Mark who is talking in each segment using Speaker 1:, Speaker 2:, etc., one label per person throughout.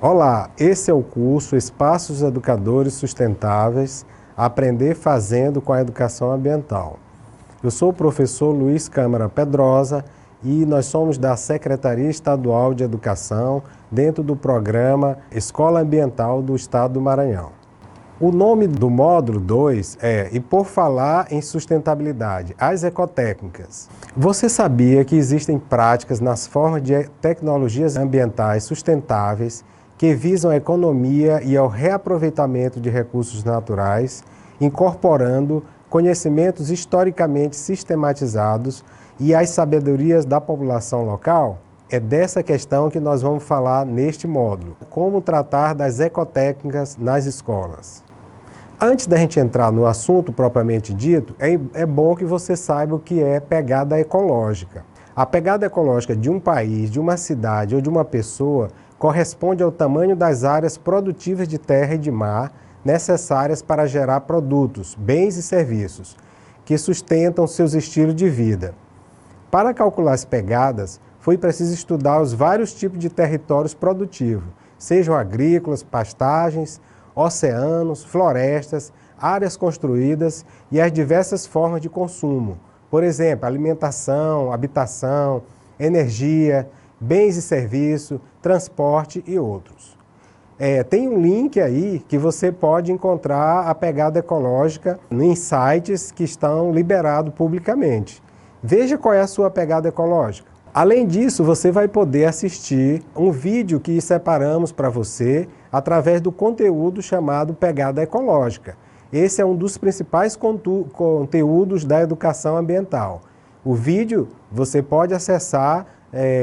Speaker 1: Olá, esse é o curso Espaços Educadores Sustentáveis, Aprender Fazendo com a Educação Ambiental. Eu sou o professor Luiz Câmara Pedrosa e nós somos da Secretaria Estadual de Educação, dentro do programa Escola Ambiental do Estado do Maranhão. O nome do módulo 2 é E por Falar em Sustentabilidade, as Ecotécnicas. Você sabia que existem práticas nas formas de tecnologias ambientais sustentáveis que visam a economia e ao reaproveitamento de recursos naturais, incorporando conhecimentos historicamente sistematizados e as sabedorias da população local? É dessa questão que nós vamos falar neste módulo. Como tratar das ecotécnicas nas escolas. Antes da gente entrar no assunto propriamente dito, é bom que você saiba o que é pegada ecológica. A pegada ecológica de um país, de uma cidade ou de uma pessoa corresponde ao tamanho das áreas produtivas de terra e de mar necessárias para gerar produtos, bens e serviços que sustentam seus estilos de vida. Para calcular as pegadas, foi preciso estudar os vários tipos de territórios produtivos, sejam agrícolas, pastagens, oceanos, florestas, áreas construídas e as diversas formas de consumo. Por exemplo, alimentação, habitação, energia, bens e serviços, transporte e outros. Tem um link aí que você pode encontrar a pegada ecológica em sites que estão liberados publicamente. Veja qual é a sua pegada ecológica. Além disso, você vai poder assistir um vídeo que separamos para você através do conteúdo chamado Pegada Ecológica. Esse é um dos principais conteúdos da educação ambiental. O vídeo você pode acessar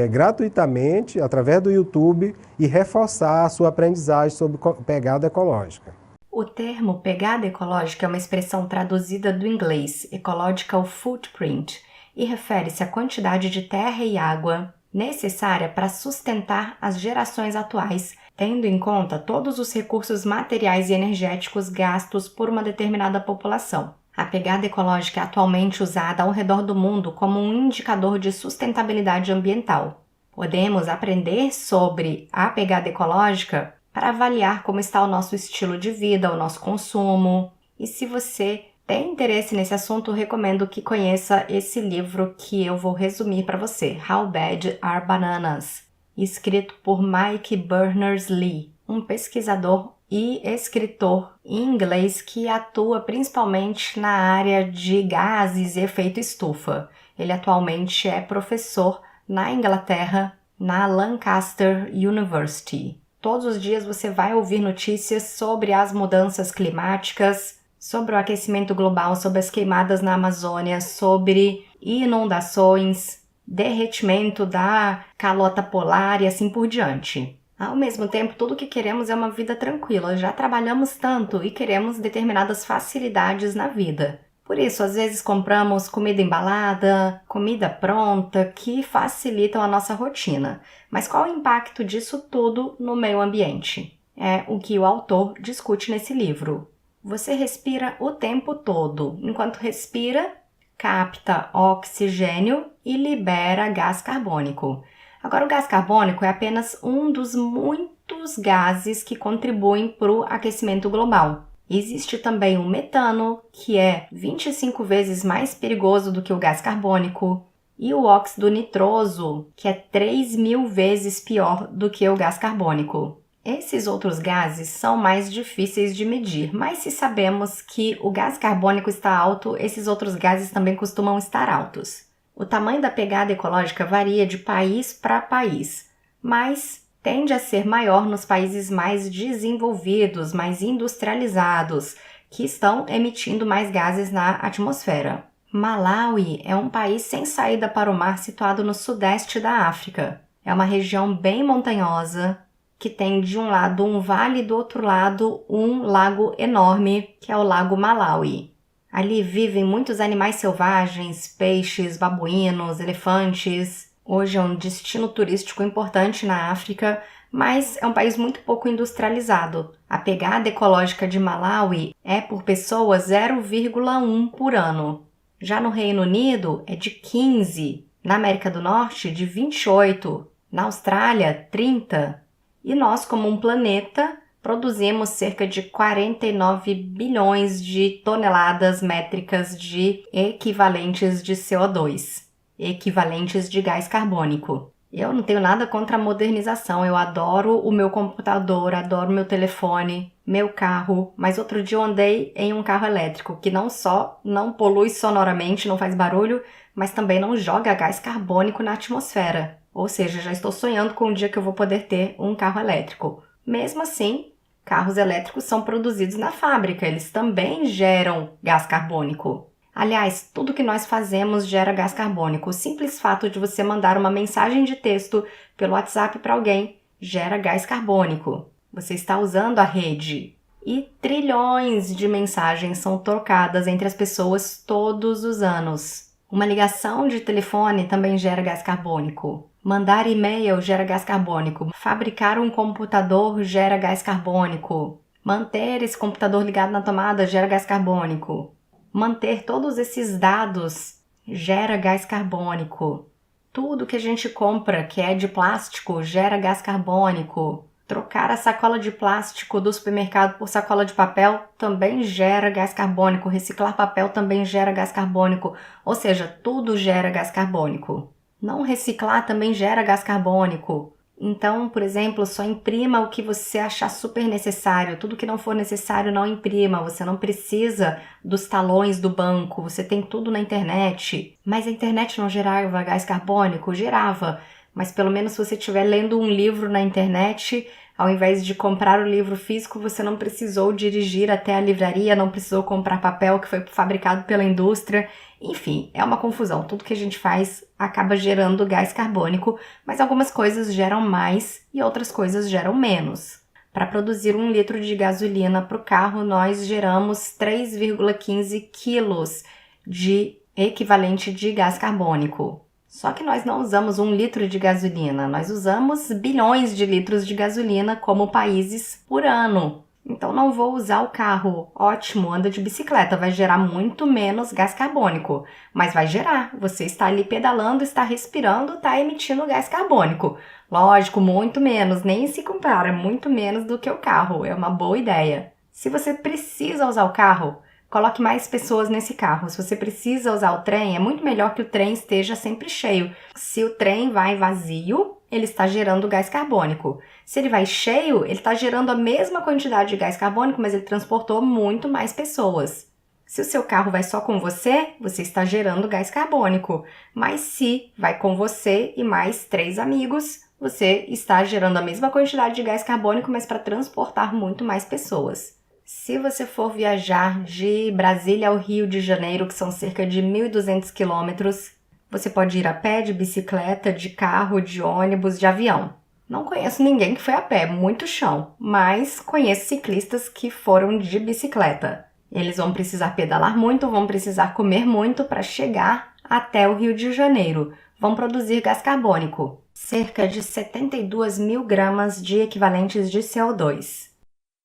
Speaker 1: gratuitamente através do YouTube e reforçar a sua aprendizagem sobre pegada ecológica.
Speaker 2: O termo pegada ecológica é uma expressão traduzida do inglês Ecological Footprint e refere-se à quantidade de terra e água necessária para sustentar as gerações atuais, tendo em conta todos os recursos materiais e energéticos gastos por uma determinada população. A pegada ecológica é atualmente usada ao redor do mundo como um indicador de sustentabilidade ambiental. Podemos aprender sobre a pegada ecológica para avaliar como está o nosso estilo de vida, o nosso consumo. E se você tem interesse nesse assunto, recomendo que conheça esse livro que eu vou resumir para você, How Bad Are Bananas?, escrito por Mike Berners-Lee, um pesquisador e escritor em inglês que atua principalmente na área de gases e efeito estufa. Ele atualmente é professor na Inglaterra, na Lancaster University. Todos os dias você vai ouvir notícias sobre as mudanças climáticas, sobre o aquecimento global, sobre as queimadas na Amazônia, sobre inundações, derretimento da calota polar e assim por diante. Ao mesmo tempo, tudo o que queremos é uma vida tranquila. Já trabalhamos tanto e queremos determinadas facilidades na vida. Por isso, às vezes compramos comida embalada, comida pronta, que facilitam a nossa rotina. Mas qual o impacto disso tudo no meio ambiente? É o que o autor discute nesse livro. Você respira o tempo todo. Enquanto respira, capta oxigênio e libera gás carbônico. Agora, o gás carbônico é apenas um dos muitos gases que contribuem para o aquecimento global. Existe também o metano, que é 25 vezes mais perigoso do que o gás carbônico, e o óxido nitroso, que é 3.000 vezes pior do que o gás carbônico. Esses outros gases são mais difíceis de medir, mas se sabemos que o gás carbônico está alto, esses outros gases também costumam estar altos. O tamanho da pegada ecológica varia de país para país, mas tende a ser maior nos países mais desenvolvidos, mais industrializados, que estão emitindo mais gases na atmosfera. Malawi é um país sem saída para o mar situado no sudeste da África. É uma região bem montanhosa, que tem de um lado um vale e do outro lado um lago enorme, que é o Lago Malawi. Ali vivem muitos animais selvagens, peixes, babuínos, elefantes. Hoje é um destino turístico importante na África, mas é um país muito pouco industrializado. A pegada ecológica de Malawi é por pessoa 0,1 por ano. Já no Reino Unido é de 15, na América do Norte de 28, na Austrália 30. E nós, como um planeta, produzimos cerca de 49 bilhões de toneladas métricas de equivalentes de CO2, equivalentes de gás carbônico. Eu não tenho nada contra a modernização, eu adoro o meu computador, adoro meu telefone, meu carro, mas outro dia eu andei em um carro elétrico que não só não polui sonoramente, não faz barulho, mas também não joga gás carbônico na atmosfera. Ou seja, já estou sonhando com o dia que eu vou poder ter um carro elétrico. Mesmo assim, carros elétricos são produzidos na fábrica, eles também geram gás carbônico. Aliás, tudo que nós fazemos gera gás carbônico. O simples fato de você mandar uma mensagem de texto pelo WhatsApp para alguém gera gás carbônico. Você está usando a rede. E trilhões de mensagens são trocadas entre as pessoas todos os anos. Uma ligação de telefone também gera gás carbônico. Mandar e-mail gera gás carbônico. Fabricar um computador gera gás carbônico. Manter esse computador ligado na tomada gera gás carbônico. Manter todos esses dados gera gás carbônico. Tudo que a gente compra que é de plástico gera gás carbônico. Trocar a sacola de plástico do supermercado por sacola de papel também gera gás carbônico. Reciclar papel também gera gás carbônico. Ou seja, tudo gera gás carbônico. Não reciclar também gera gás carbônico. Então, por exemplo, só imprima o que você achar super necessário. Tudo que não for necessário, não imprima. Você não precisa dos talões do banco. Você tem tudo na internet. Mas a internet não gerava gás carbônico? Gerava. Mas pelo menos se você estiver lendo um livro na internet, ao invés de comprar o livro físico, você não precisou dirigir até a livraria, não precisou comprar papel que foi fabricado pela indústria. Enfim, é uma confusão. Tudo que a gente faz acaba gerando gás carbônico, mas algumas coisas geram mais e outras coisas geram menos. Para produzir 1 litro de gasolina para o carro, nós geramos 3,15 quilos de equivalente de gás carbônico. Só que nós não usamos 1 litro de gasolina, nós usamos bilhões de litros de gasolina como países por ano. Então não vou usar o carro. Ótimo, anda de bicicleta, vai gerar muito menos gás carbônico. Mas vai gerar, você está ali pedalando, está respirando, está emitindo gás carbônico. Lógico, muito menos, nem se compara, muito menos do que o carro, é uma boa ideia. Se você precisa usar o carro, coloque mais pessoas nesse carro. Se você precisa usar o trem, é muito melhor que o trem esteja sempre cheio. Se o trem vai vazio, ele está gerando gás carbônico. Se ele vai cheio, ele está gerando a mesma quantidade de gás carbônico, mas ele transportou muito mais pessoas. Se o seu carro vai só com você, você está gerando gás carbônico. Mas se vai com você e mais 3 amigos, você está gerando a mesma quantidade de gás carbônico, mas para transportar muito mais pessoas. Se você for viajar de Brasília ao Rio de Janeiro, que são cerca de 1.200 quilômetros, você pode ir a pé, de bicicleta, de carro, de ônibus, de avião. Não conheço ninguém que foi a pé, muito chão, mas conheço ciclistas que foram de bicicleta. Eles vão precisar pedalar muito, vão precisar comer muito para chegar até o Rio de Janeiro. Vão produzir gás carbônico, cerca de 72 mil gramas de equivalentes de CO2.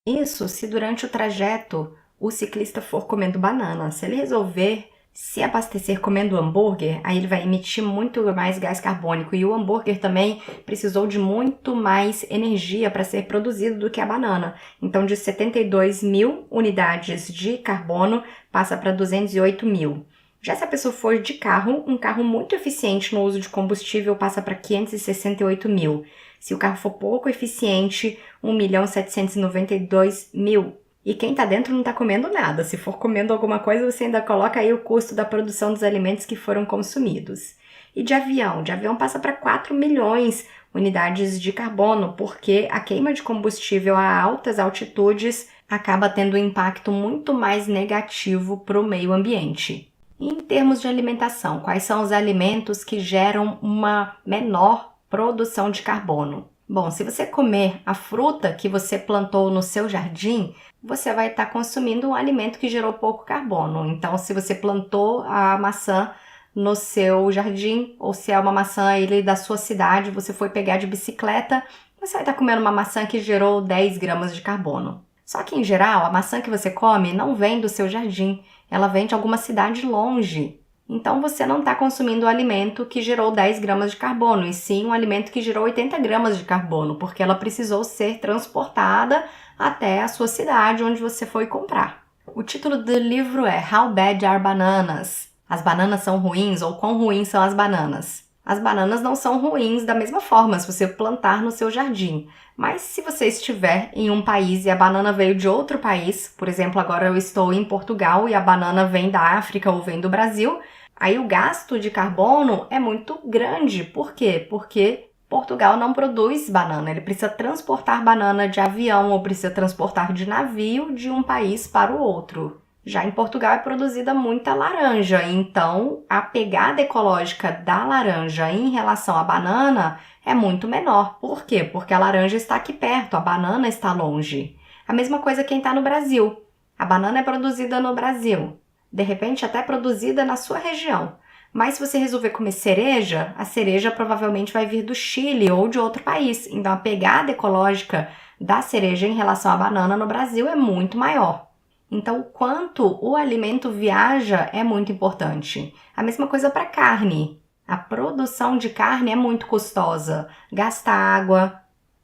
Speaker 2: Isso se durante o trajeto o ciclista for comendo banana. Se ele resolver se abastecer comendo hambúrguer, aí ele vai emitir muito mais gás carbônico. E o hambúrguer também precisou de muito mais energia para ser produzido do que a banana. Então, de 72 mil unidades de carbono, passa para 208 mil. Já se a pessoa for de carro, um carro muito eficiente no uso de combustível passa para 568 mil. Se o carro for pouco eficiente, 1.792.000. E quem está dentro não está comendo nada. Se for comendo alguma coisa, você ainda coloca aí o custo da produção dos alimentos que foram consumidos. E de avião passa para 4 milhões unidades de carbono, porque a queima de combustível a altas altitudes acaba tendo um impacto muito mais negativo para o meio ambiente. E em termos de alimentação, quais são os alimentos que geram uma menor produção de carbono? Bom, se você comer a fruta que você plantou no seu jardim, você vai estar consumindo um alimento que gerou pouco carbono. Então, se você plantou a maçã no seu jardim, ou se é uma maçã aí da sua cidade, você foi pegar de bicicleta, você vai estar comendo uma maçã que gerou 10 gramas de carbono. Só que, em geral, a maçã que você come não vem do seu jardim, ela vem de alguma cidade longe. Então você não está consumindo um alimento que gerou 10 gramas de carbono, e sim um alimento que gerou 80 gramas de carbono, porque ela precisou ser transportada até a sua cidade onde você foi comprar. O título do livro é How Bad Are Bananas? As bananas são ruins ou quão ruins são as bananas? As bananas não são ruins da mesma forma se você plantar no seu jardim. Mas se você estiver em um país e a banana veio de outro país, por exemplo, agora eu estou em Portugal e a banana vem da África ou vem do Brasil, aí o gasto de carbono é muito grande. Por quê? Porque Portugal não produz banana, ele precisa transportar banana de avião ou precisa transportar de navio de um país para o outro. Já em Portugal é produzida muita laranja, então a pegada ecológica da laranja em relação à banana é muito menor. Por quê? Porque a laranja está aqui perto, a banana está longe. A mesma coisa quem está no Brasil. A banana é produzida no Brasil, de repente até produzida na sua região. Mas se você resolver comer cereja, a cereja provavelmente vai vir do Chile ou de outro país. Então a pegada ecológica da cereja em relação à banana no Brasil é muito maior. Então, o quanto o alimento viaja é muito importante. A mesma coisa para carne. A produção de carne é muito custosa. Gasta água,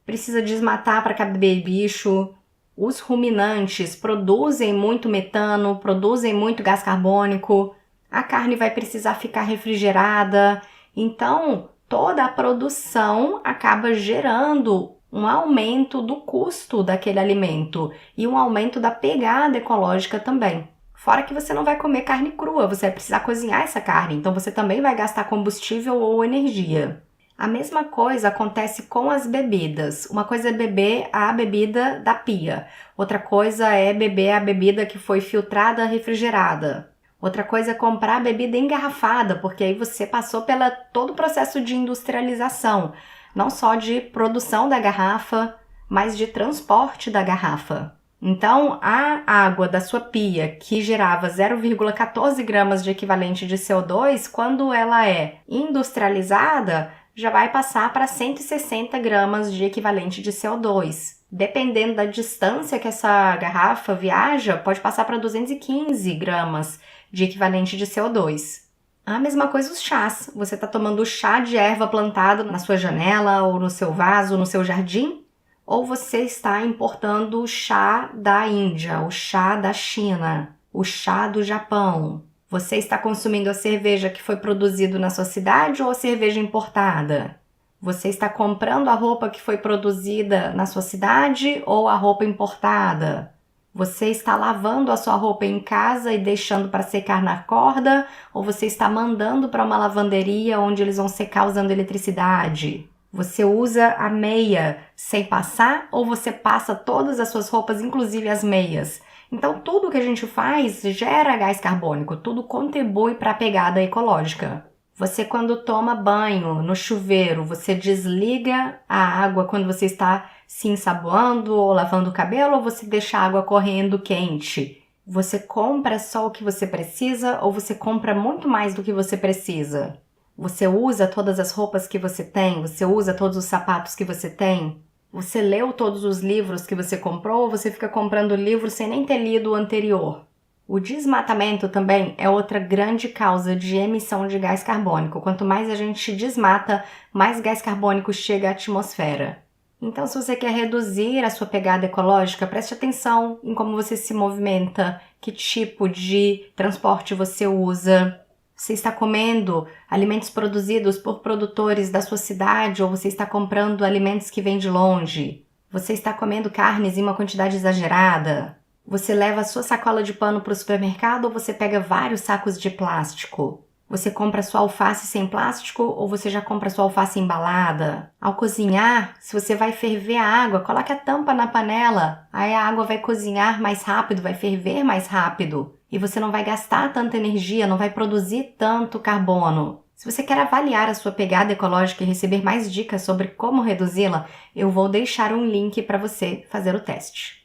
Speaker 2: precisa desmatar para caber bicho. Os ruminantes produzem muito metano, produzem muito gás carbônico. A carne vai precisar ficar refrigerada. Então, toda a produção acaba gerando um aumento do custo daquele alimento e um aumento da pegada ecológica também. Fora que você não vai comer carne crua, você vai precisar cozinhar essa carne, então você também vai gastar combustível ou energia. A mesma coisa acontece com as bebidas. Uma coisa é beber a bebida da pia, outra coisa é beber a bebida que foi filtrada, refrigerada. Outra coisa é comprar a bebida engarrafada, porque aí você passou pelo todo o processo de industrialização, não só de produção da garrafa, mas de transporte da garrafa. Então, a água da sua pia, que gerava 0,14 gramas de equivalente de CO2, quando ela é industrializada, já vai passar para 160 gramas de equivalente de CO2. Dependendo da distância que essa garrafa viaja, pode passar para 215 gramas de equivalente de CO2. A mesma coisa os chás. Você está tomando chá de erva plantado na sua janela ou no seu vaso, no seu jardim? Ou você está importando o chá da Índia, o chá da China, o chá do Japão? Você está consumindo a cerveja que foi produzida na sua cidade ou a cerveja importada? Você está comprando a roupa que foi produzida na sua cidade ou a roupa importada? Você está lavando a sua roupa em casa e deixando para secar na corda, ou você está mandando para uma lavanderia onde eles vão secar usando eletricidade? Você usa a meia sem passar ou você passa todas as suas roupas, inclusive as meias? Então tudo que a gente faz gera gás carbônico, tudo contribui para a pegada ecológica. Você quando toma banho no chuveiro, você desliga a água quando você está se ensaboando ou lavando o cabelo, ou você deixa a água correndo quente? Você compra só o que você precisa ou você compra muito mais do que você precisa? Você usa todas as roupas que você tem? Você usa todos os sapatos que você tem? Você leu todos os livros que você comprou ou você fica comprando livros sem nem ter lido o anterior? O desmatamento também é outra grande causa de emissão de gás carbônico. Quanto mais a gente desmata, mais gás carbônico chega à atmosfera. Então, se você quer reduzir a sua pegada ecológica, preste atenção em como você se movimenta, que tipo de transporte você usa. Você está comendo alimentos produzidos por produtores da sua cidade ou você está comprando alimentos que vêm de longe? Você está comendo carnes em uma quantidade exagerada? Você leva a sua sacola de pano para o supermercado ou você pega vários sacos de plástico? Você compra sua alface sem plástico ou você já compra sua alface embalada? Ao cozinhar, se você vai ferver a água, coloque a tampa na panela. Aí a água vai cozinhar mais rápido, vai ferver mais rápido. E você não vai gastar tanta energia, não vai produzir tanto carbono. Se você quer avaliar a sua pegada ecológica e receber mais dicas sobre como reduzi-la, eu vou deixar um link para você fazer o teste.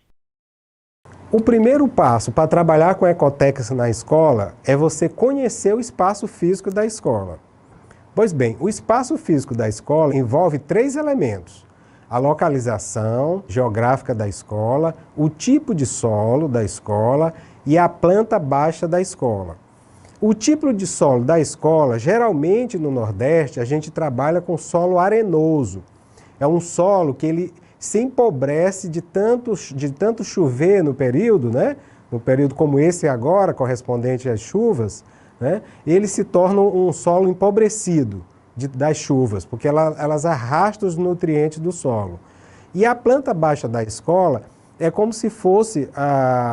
Speaker 1: O primeiro passo para trabalhar com ecotex na escola é você conhecer o espaço físico da escola. Pois bem, o espaço físico da escola envolve 3 elementos: a localização geográfica da escola, o tipo de solo da escola e a planta baixa da escola. O tipo de solo da escola, geralmente no Nordeste, a gente trabalha com solo arenoso. É um solo que ele se empobrece de tanto chover no período, né? No período como esse agora, correspondente às chuvas, né? Ele se torna um solo empobrecido das chuvas, porque elas arrastam os nutrientes do solo. E a planta baixa da escola é como se fosse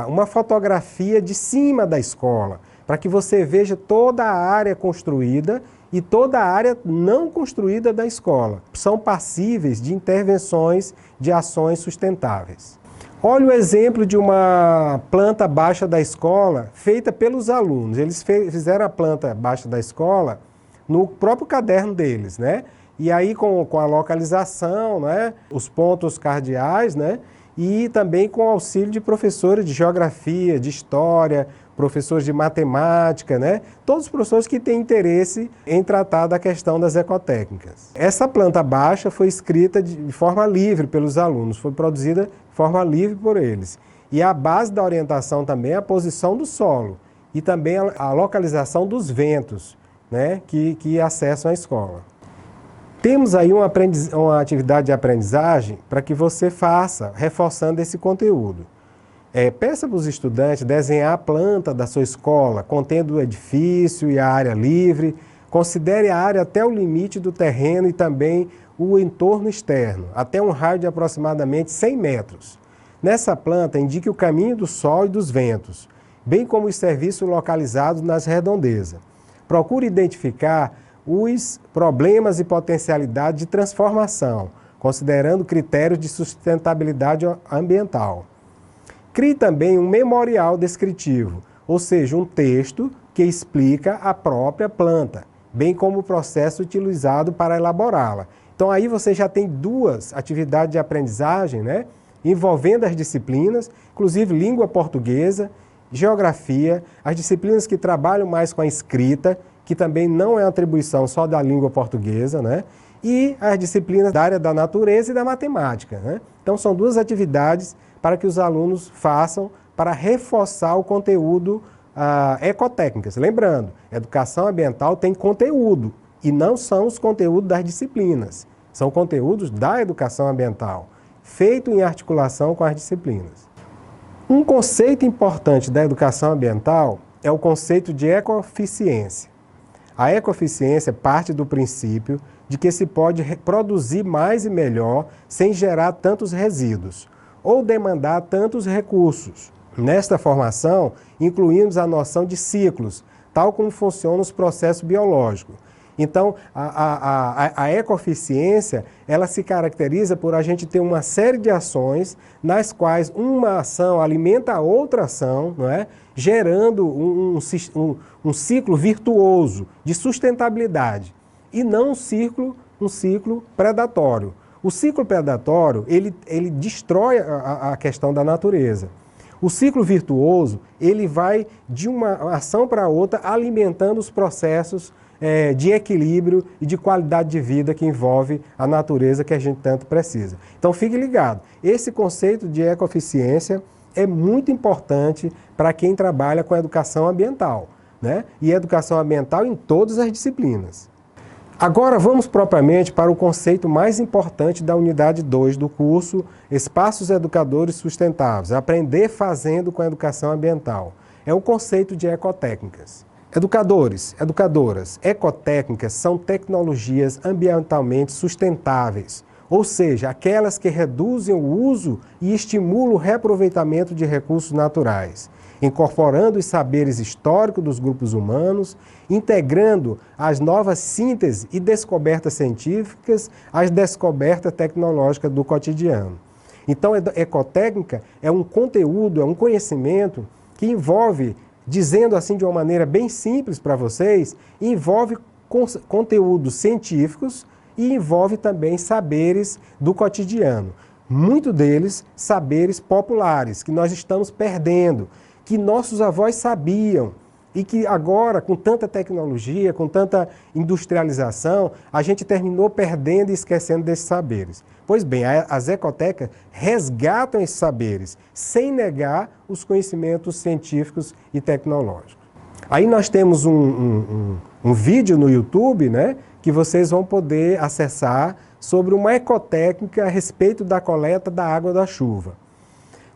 Speaker 1: uma fotografia de cima da escola, para que você veja toda a área construída e toda a área não construída da escola. São passíveis de intervenções de ações sustentáveis. Olha o exemplo de uma planta baixa da escola feita pelos alunos. Eles fizeram a planta baixa da escola no próprio caderno deles, né? E aí com a localização, né? Os pontos cardeais, né? E também com o auxílio de professores de geografia, de história, professores de matemática, né? Todos os professores que têm interesse em tratar da questão das ecotécnicas. Essa planta baixa foi escrita de forma livre pelos alunos, foi produzida de forma livre por eles. E a base da orientação também é a posição do solo e também a localização dos ventos, né? que acessam a escola. Temos aí uma atividade de aprendizagem para que você faça, reforçando esse conteúdo. Peça para os estudantes desenhar a planta da sua escola, contendo o edifício e a área livre. Considere a área até o limite do terreno e também o entorno externo, até um raio de aproximadamente 100 metros. Nessa planta, indique o caminho do sol e dos ventos, bem como os serviços localizados nas redondezas. Procure identificar os problemas e potencialidade de transformação, considerando critérios de sustentabilidade ambiental. Crie também um memorial descritivo, ou seja, um texto que explica a própria planta, bem como o processo utilizado para elaborá-la. Então aí você já tem duas atividades de aprendizagem, né, envolvendo as disciplinas, inclusive língua portuguesa, geografia, as disciplinas que trabalham mais com a escrita, que também não é atribuição só da língua portuguesa, né, e as disciplinas da área da natureza e da matemática, né. Então são duas atividades para que os alunos façam para reforçar o conteúdo ecotécnicas. Lembrando, educação ambiental tem conteúdo e não são os conteúdos das disciplinas, são conteúdos da educação ambiental, feito em articulação com as disciplinas. Um conceito importante da educação ambiental é o conceito de ecoeficiência. A ecoeficiência parte do princípio de que se pode produzir mais e melhor sem gerar tantos resíduos ou demandar tantos recursos. Nesta formação, incluímos a noção de ciclos, tal como funcionam os processos biológicos. Então, a ecoeficiência, ela se caracteriza por a gente ter uma série de ações nas quais uma ação alimenta a outra ação, não é? Gerando um ciclo virtuoso de sustentabilidade e não um ciclo predatório. O ciclo predatório, ele destrói a questão da natureza. O ciclo virtuoso, ele vai de uma ação para outra alimentando os processos de equilíbrio e de qualidade de vida que envolve a natureza que a gente tanto precisa. Então fique ligado, esse conceito de ecoeficiência é muito importante para quem trabalha com educação ambiental, né? E educação ambiental em todas as disciplinas. Agora vamos propriamente para o conceito mais importante da unidade 2 do curso Espaços Educadores Sustentáveis, Aprender Fazendo com a Educação Ambiental. É o conceito de ecotécnicas. Educadores, educadoras, ecotécnicas são tecnologias ambientalmente sustentáveis, ou seja, aquelas que reduzem o uso e estimulam o reaproveitamento de recursos naturais, incorporando os saberes históricos dos grupos humanos, integrando as novas sínteses e descobertas científicas às descobertas tecnológicas do cotidiano. Então, ecotécnica é um conteúdo, é um conhecimento que envolve, dizendo assim de uma maneira bem simples para vocês, envolve conteúdos científicos e envolve também saberes do cotidiano. Muito deles, saberes populares, que nós estamos perdendo, que nossos avós sabiam e que agora, com tanta tecnologia, com tanta industrialização, a gente terminou perdendo e esquecendo desses saberes. Pois bem, as ecotecas resgatam esses saberes, sem negar os conhecimentos científicos e tecnológicos. Aí nós temos um vídeo no YouTube, né, que vocês vão poder acessar sobre uma ecotécnica a respeito da coleta da água da chuva.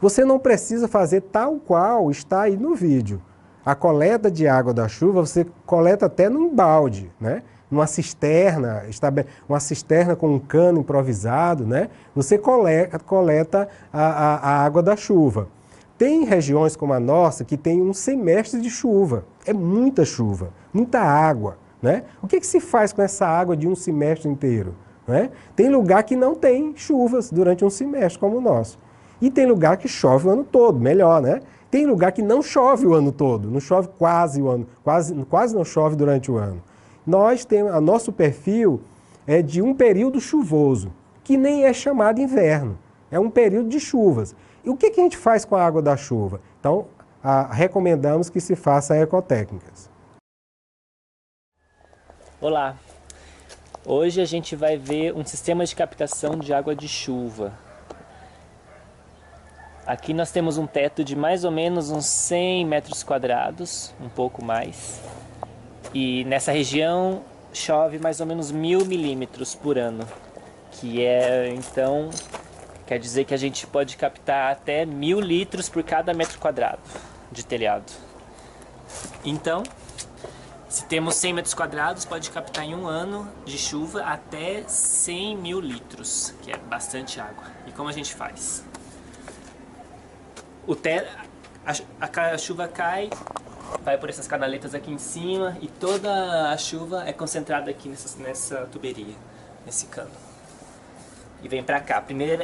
Speaker 1: Você não precisa fazer tal qual está aí no vídeo. A coleta de água da chuva você coleta até num balde, né? Numa cisterna, uma cisterna com um cano improvisado, né? Você coleta a água da chuva. Tem regiões como a nossa que tem um semestre de chuva. É muita chuva, muita água, né? O que se faz com essa água de um semestre inteiro? Né? Tem lugar que não tem chuvas durante um semestre como o nosso. E tem lugar que chove o ano todo, melhor, né? Tem lugar que não chove o ano todo, não chove quase o ano, quase não chove durante o ano. Nós temos, o nosso perfil é de um período chuvoso, que nem é chamado inverno, é um período de chuvas. E o que a gente faz com a água da chuva? Então, recomendamos que se faça ecotécnicas.
Speaker 3: Olá, hoje a gente vai ver um sistema de captação de água de chuva. Aqui nós temos um teto de mais ou menos uns 100 metros quadrados, um pouco mais. E nessa região chove mais ou menos 1000 milímetros por ano, que então, quer dizer que a gente pode captar até 1000 litros por cada metro quadrado de telhado. Então, se temos 100 metros quadrados, pode captar em um ano de chuva até 100 mil litros, que é bastante água. E como a gente faz? A chuva cai, vai por essas canaletas aqui em cima e toda a chuva é concentrada aqui nessa tuberia, nesse cano. E vem pra cá. Primeiro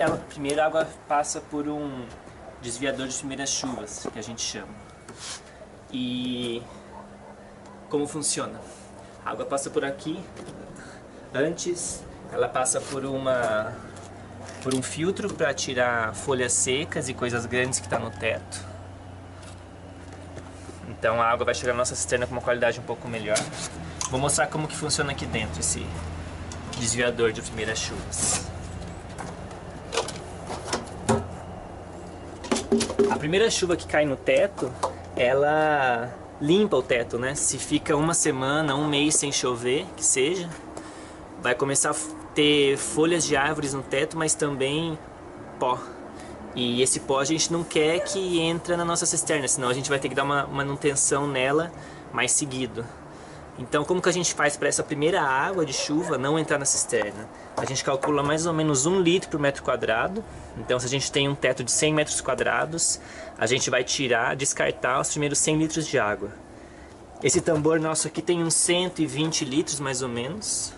Speaker 3: a água passa por um desviador de primeiras chuvas, que a gente chama. E como funciona? A água passa por aqui, antes ela passa por um filtro para tirar folhas secas e coisas grandes que está no teto. Então a água vai chegar na nossa cisterna com uma qualidade um pouco melhor. Vou mostrar como que funciona aqui dentro esse desviador de primeiras chuvas. A primeira chuva que cai no teto, ela limpa o teto, né? Se fica uma semana, um mês sem chover, que seja, vai começar a ter folhas de árvores no teto, mas também pó. E esse pó a gente não quer que entre na nossa cisterna, senão a gente vai ter que dar uma manutenção nela mais seguido. Então, como que a gente faz para essa primeira água de chuva não entrar na cisterna? A gente calcula mais ou menos 1 litro por metro quadrado. Então, se a gente tem um teto de 100 metros quadrados, a gente vai descartar os primeiros 100 litros de água. Esse tambor nosso aqui tem uns 120 litros mais ou menos.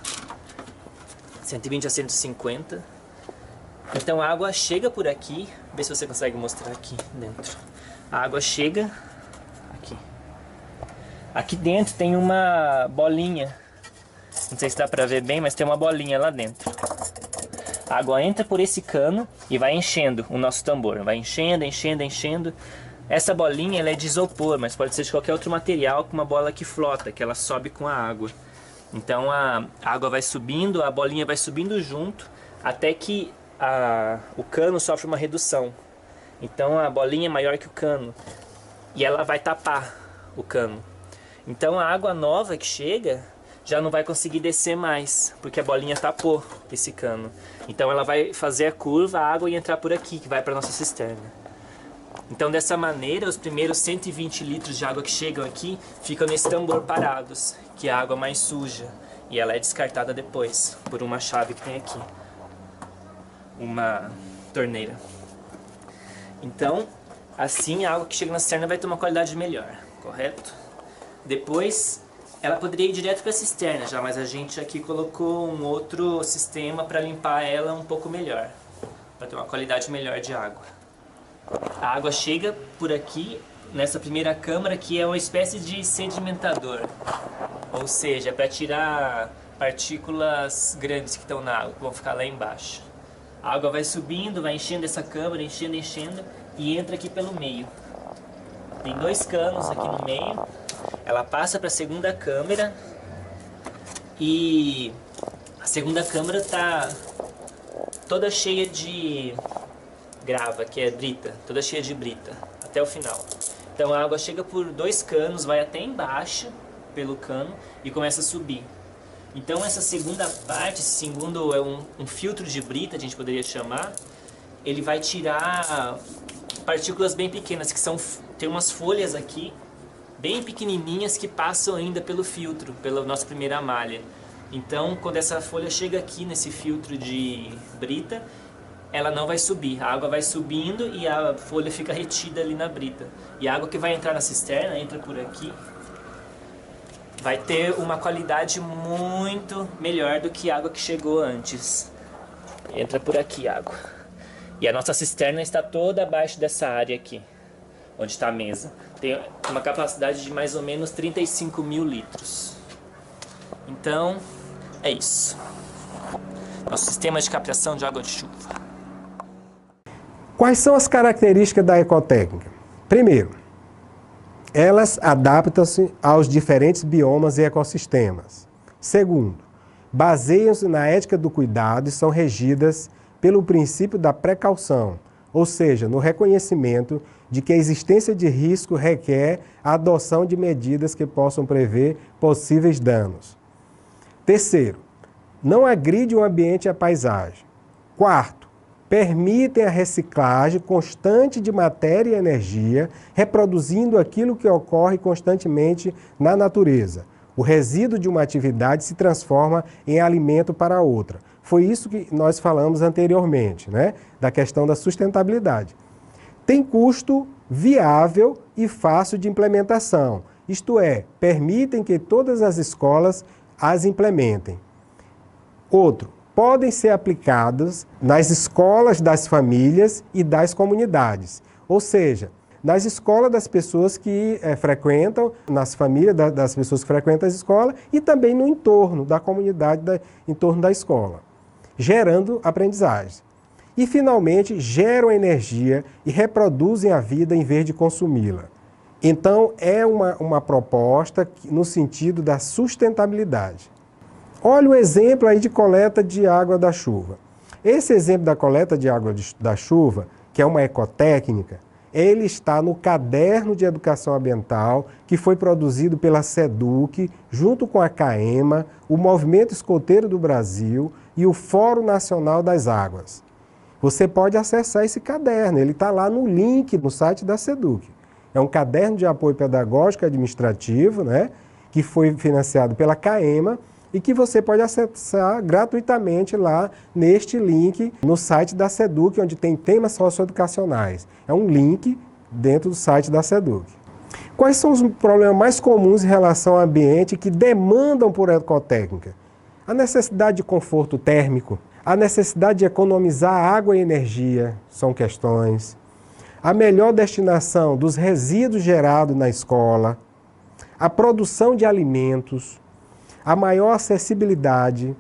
Speaker 3: 120 a 150. Então a água chega por aqui. Vê se você consegue mostrar aqui dentro. A água chega aqui. Aqui dentro tem uma bolinha. Não sei se dá pra ver bem, mas tem uma bolinha lá dentro. A água entra por esse cano e vai enchendo o nosso tambor. Vai enchendo, enchendo, enchendo. Essa bolinha ela é de isopor, mas pode ser de qualquer outro material, com uma bola que flota, que ela sobe com a água. Então a água vai subindo, a bolinha vai subindo junto, até que o cano sofre uma redução. Então a bolinha é maior que o cano e ela vai tapar o cano. Então a água nova que chega já não vai conseguir descer mais, porque a bolinha tapou esse cano. Então ela vai fazer a curva, a água e entrar por aqui, que vai para nossa cisterna. Então dessa maneira, os primeiros 120 litros de água que chegam aqui ficam nesse tambor parados, que é a água mais suja. E ela é descartada depois, por uma chave que tem aqui. Uma torneira. Então, assim a água que chega na cisterna vai ter uma qualidade melhor, correto? Depois, ela poderia ir direto para a cisterna já, mas a gente aqui colocou um outro sistema para limpar ela um pouco melhor, para ter uma qualidade melhor de água. A água chega por aqui, nessa primeira câmara, que é uma espécie de sedimentador. Ou seja, é para tirar partículas grandes que estão na água, que vão ficar lá embaixo. A água vai subindo, vai enchendo essa câmara, enchendo, enchendo, e entra aqui pelo meio. Tem 2 canos aqui no meio. Ela passa para a segunda câmara. E a segunda câmara está toda cheia de grava, que é brita, toda cheia de brita, até o final. Então a água chega por 2 canos, vai até embaixo pelo cano e começa a subir. Então essa segunda parte, esse segundo é um filtro de brita, a gente poderia chamar, ele vai tirar partículas bem pequenas, que tem umas folhas aqui, bem pequenininhas, que passam ainda pelo filtro, pela nossa primeira malha. Então quando essa folha chega aqui nesse filtro de brita, ela não vai subir, a água vai subindo e a folha fica retida ali na brita. E a água que vai entrar na cisterna, entra por aqui, vai ter uma qualidade muito melhor do que a água que chegou antes. Entra por aqui a água. E a nossa cisterna está toda abaixo dessa área aqui, onde está a mesa. Tem uma capacidade de mais ou menos 35 mil litros. Então, é isso. Nosso sistema de captação de água de chuva.
Speaker 1: Quais são as características da ecotécnica? Primeiro, elas adaptam-se aos diferentes biomas e ecossistemas. Segundo, baseiam-se na ética do cuidado e são regidas pelo princípio da precaução, ou seja, no reconhecimento de que a existência de risco requer a adoção de medidas que possam prever possíveis danos. Terceiro, não agride o ambiente e a paisagem. Quarto, permitem a reciclagem constante de matéria e energia, reproduzindo aquilo que ocorre constantemente na natureza. O resíduo de uma atividade se transforma em alimento para outra. Foi isso que nós falamos anteriormente, né? Da questão da sustentabilidade. Tem custo viável e fácil de implementação, isto é, permitem que todas as escolas as implementem. Outro, podem ser aplicados nas escolas das famílias e das comunidades, ou seja, nas escolas das pessoas que frequentam, nas famílias das pessoas que frequentam as escolas e também no entorno da comunidade, em torno da escola, gerando aprendizagem. E, finalmente, geram energia e reproduzem a vida em vez de consumi-la. Então, é uma proposta no sentido da sustentabilidade. Olha o exemplo aí de coleta de água da chuva. Esse exemplo da coleta de água da chuva, que é uma ecotécnica, ele está no caderno de educação ambiental que foi produzido pela SEDUC, junto com a CAEMA, o Movimento Escoteiro do Brasil e o Fórum Nacional das Águas. Você pode acessar esse caderno, ele está lá no link no site da SEDUC. É um caderno de apoio pedagógico e administrativo, né, que foi financiado pela CAEMA, e que você pode acessar gratuitamente lá neste link no site da SEDUC, onde tem temas socioeducacionais. É um link dentro do site da SEDUC. Quais são os problemas mais comuns em relação ao ambiente que demandam por ecotécnica? A necessidade de conforto térmico, a necessidade de economizar água e energia são questões, a melhor destinação dos resíduos gerados na escola, a produção de alimentos, a maior acessibilidade,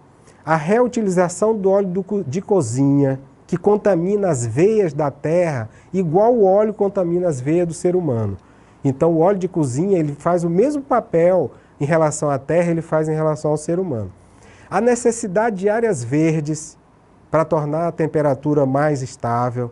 Speaker 1: a reutilização do óleo de cozinha, que contamina as veias da terra, igual o óleo contamina as veias do ser humano. Então o óleo de cozinha ele faz o mesmo papel em relação à terra, ele faz em relação ao ser humano. A necessidade de áreas verdes para tornar a temperatura mais estável,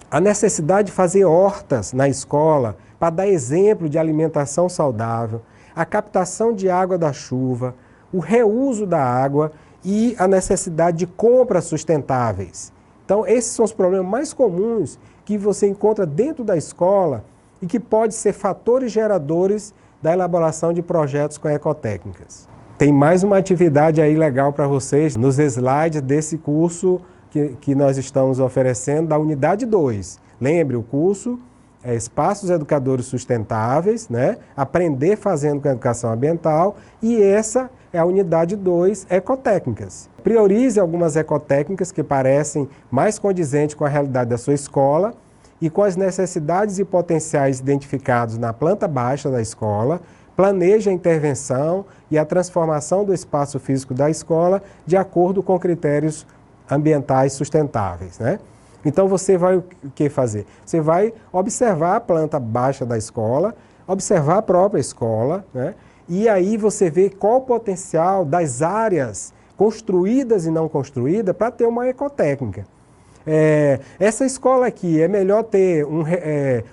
Speaker 1: a necessidade de fazer hortas na escola para dar exemplo de alimentação saudável, a captação de água da chuva, o reuso da água e a necessidade de compras sustentáveis. Então, esses são os problemas mais comuns que você encontra dentro da escola e que podem ser fatores geradores da elaboração de projetos com ecotécnicas. Tem mais uma atividade aí legal para vocês nos slides desse curso que nós estamos oferecendo da unidade 2. Lembre, o curso é Espaços Educadores Sustentáveis, né? Aprender fazendo com a educação ambiental, e essa é a unidade 2, Ecotécnicas. Priorize algumas ecotécnicas que parecem mais condizentes com a realidade da sua escola e com as necessidades e potenciais identificados na planta baixa da escola. Planeje a intervenção e a transformação do espaço físico da escola de acordo com critérios ambientais sustentáveis, né? Então você vai o que fazer? Você vai observar a planta baixa da escola, observar a própria escola, né? E aí você vê qual o potencial das áreas construídas e não construídas para ter uma ecotécnica. Essa escola aqui, é melhor ter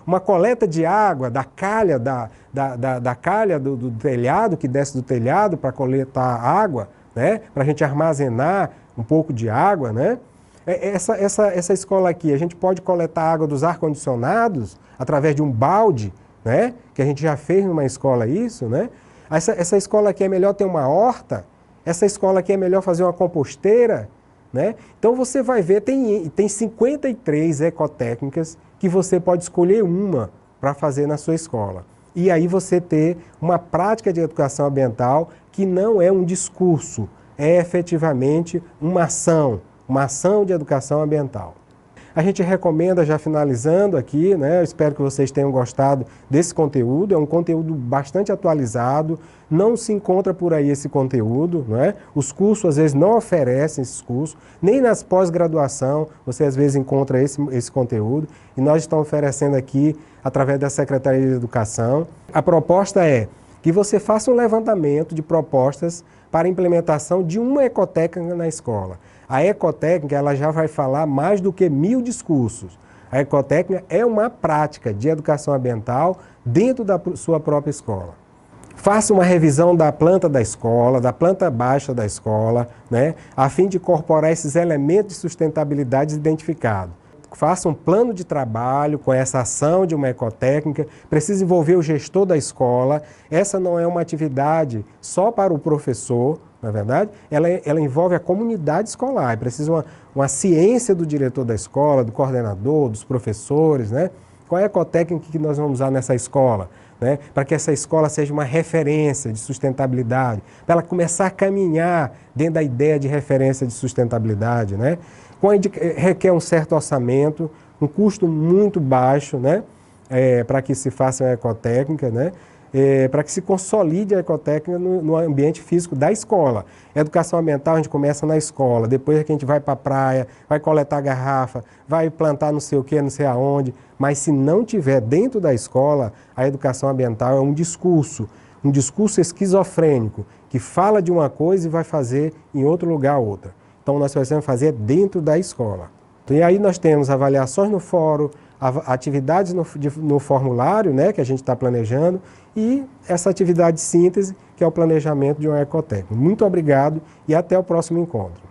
Speaker 1: uma coleta de água da calha, da calha do telhado, que desce do telhado para coletar água, né? Para a gente armazenar um pouco de água, né? Essa escola aqui, a gente pode coletar água dos ar-condicionados através de um balde, né? Que a gente já fez numa escola isso, né? Essa escola aqui é melhor ter uma horta, essa escola aqui é melhor fazer uma composteira, né? Então você vai ver, tem 53 ecotécnicas que você pode escolher uma para fazer na sua escola. E aí você ter uma prática de educação ambiental que não é um discurso, é efetivamente uma ação de educação ambiental. A gente recomenda, já finalizando aqui, né, eu espero que vocês tenham gostado desse conteúdo, é um conteúdo bastante atualizado, não se encontra por aí esse conteúdo, não é? Os cursos às vezes não oferecem esses cursos, nem nas pós-graduação você às vezes encontra esse conteúdo, e nós estamos oferecendo aqui através da Secretaria de Educação. A proposta é que você faça um levantamento de propostas para a implementação de uma ecotécnica na escola. A ecotécnica ela já vai falar mais do que 1000 discursos. A ecotécnica é uma prática de educação ambiental dentro da sua própria escola. Faça uma revisão da planta da escola, da planta baixa da escola, né, a fim de incorporar esses elementos de sustentabilidade identificados. Faça um plano de trabalho com essa ação de uma ecotécnica, precisa envolver o gestor da escola. Essa não é uma atividade só para o professor, na verdade, ela envolve a comunidade escolar, precisa uma ciência do diretor da escola, do coordenador, dos professores, né? Qual é a ecotécnica que nós vamos usar nessa escola, né? Para que essa escola seja uma referência de sustentabilidade, para ela começar a caminhar dentro da ideia de referência de sustentabilidade, né? Requer um certo orçamento, um custo muito baixo, né? Para que se faça uma ecotécnica, né? Para que se consolide a ecotécnica no ambiente físico da escola. A educação ambiental a gente começa na escola, depois é que a gente vai para a praia, vai coletar garrafa, vai plantar não sei o que, não sei aonde, mas se não tiver dentro da escola, a educação ambiental é um discurso esquizofrênico, que fala de uma coisa e vai fazer em outro lugar outra. Então nós precisamos fazer dentro da escola. E aí nós temos avaliações no fórum, atividades no formulário, né, que a gente está planejando, e essa atividade de síntese, que é o planejamento de uma ecotécnica. Muito obrigado e até o próximo encontro.